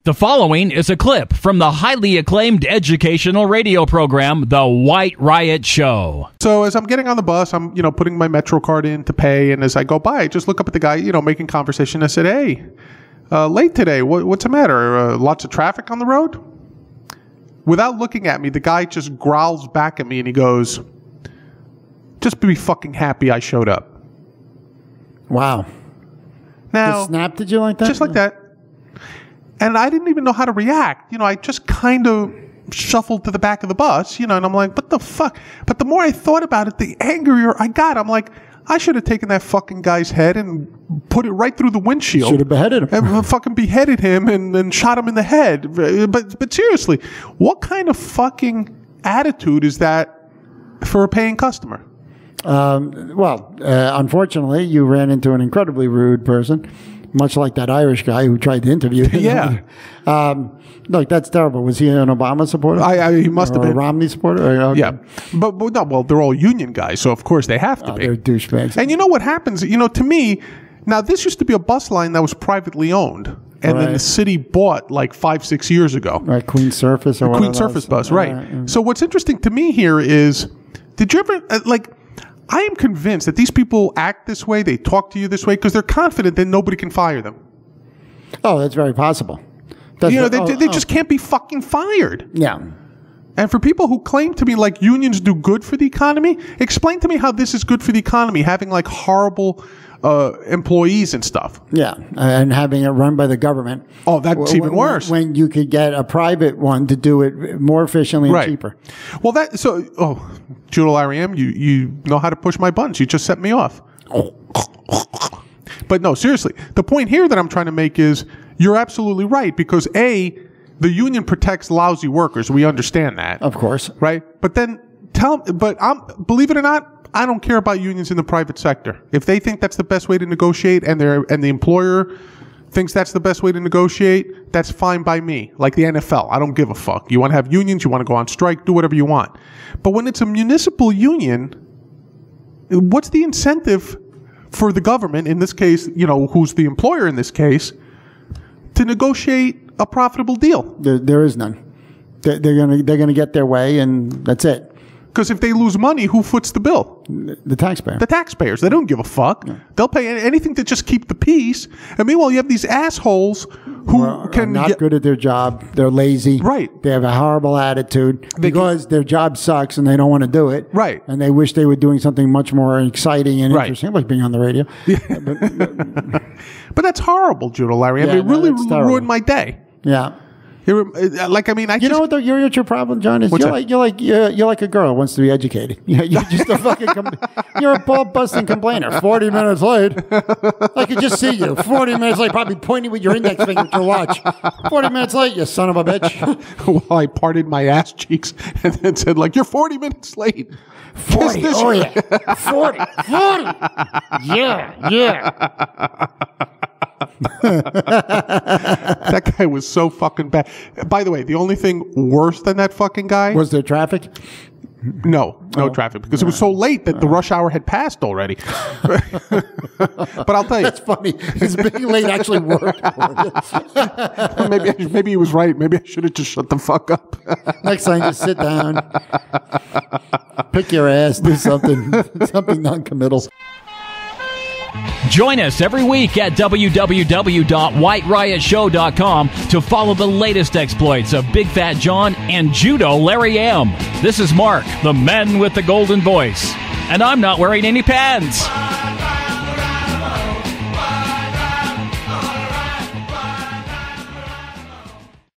The following is a clip from the highly acclaimed educational radio program, The White Riot Show. So as I'm getting on the bus, I'm, putting my Metro card in to pay. And as I go by, I just look up at the guy, making conversation. I said, hey, late today. What's the matter? Lots of traffic on the road? Without looking at me, the guy just growls back at me and he goes, just be fucking happy I showed up. Wow. Now, just snapped at you like that? Just like that. And I didn't even know how to react. I just kind of shuffled to the back of the bus, and I'm like, what the fuck? But the more I thought about it, the angrier I got. I'm like, I should have taken that fucking guy's head and put it right through the windshield. Should have beheaded him. And fucking beheaded him and then shot him in the head. But seriously, what kind of fucking attitude is that for a paying customer? Unfortunately, you ran into an incredibly rude person. Much like that Irish guy who tried to interview you. Yeah. Look, that's terrible. Was he an Obama supporter? He must have been. A Romney supporter? Okay. Yeah. But no, well, they're all union guys, so of course they have to be. They're douchebags. And you know what happens? To me, now this used to be a bus line that was privately owned. And then the city bought like 5-6 years ago. Right, Queen Surface or whatever. Queen Surface bus, right. So what's interesting to me here is, did you ever, I am convinced that these people act this way, they talk to you this way, because they're confident that nobody can fire them. Oh, that's very possible. They just can't be fucking fired. Yeah. And for people who claim to me like unions do good for the economy, explain to me how this is good for the economy, having like horrible employees and stuff. Yeah, and having it run by the government. Oh, that's even worse. When you could get a private one to do it more efficiently and cheaper. Well, Judah Lariam, you know how to push my buttons. You just set me off. But no, seriously, the point here that I'm trying to make is you're absolutely right, because the union protects lousy workers. We understand that. Of course. Right? But then believe it or not, I don't care about unions in the private sector. If they think that's the best way to negotiate and the employer thinks that's the best way to negotiate, that's fine by me. Like the NFL, I don't give a fuck. You want to have unions, you want to go on strike, do whatever you want. But when it's a municipal union, what's the incentive for the government, in this case, who's the employer in this case, to negotiate a profitable deal? There is none. They're gonna get their way, and that's it. Because if they lose money, who foots the bill? The taxpayer. The taxpayers. They don't give a fuck. Yeah. They'll pay anything to just keep the peace. And meanwhile, you have these assholes who are not good at their job. They're lazy. Right. They have a horrible attitude because their job sucks and they don't want to do it. Right. And they wish they were doing something much more exciting and interesting, like being on the radio. Yeah. But that's horrible, Judah Larry. It really ruined my day. Yeah. You know what? You're your problem, John, is you're like a girl who wants to be educated. You're just a fucking you're a ball busting complainer. 40 minutes late. I could just see you. 40 minutes late, probably pointing with your index finger to watch. 40 minutes late, you son of a bitch. Well, I parted my ass cheeks and then said, you're 40 minutes late. 40. Oh yeah. 40. Yeah. That guy was so fucking bad. By the way, the only thing worse than that fucking guy... Was there traffic? No traffic, because it was so late that the rush hour had passed already. But I'll tell you... That's funny. His being late actually worked. Maybe he was right. Maybe I should have just shut the fuck up. Next time, just sit down. Pick your ass. Do something non-committal. Join us every week at www.whiteriotshow.com to follow the latest exploits of Big Fat John and Judah Larry M. This is Mark, the man with the golden voice, and I'm not wearing any pants.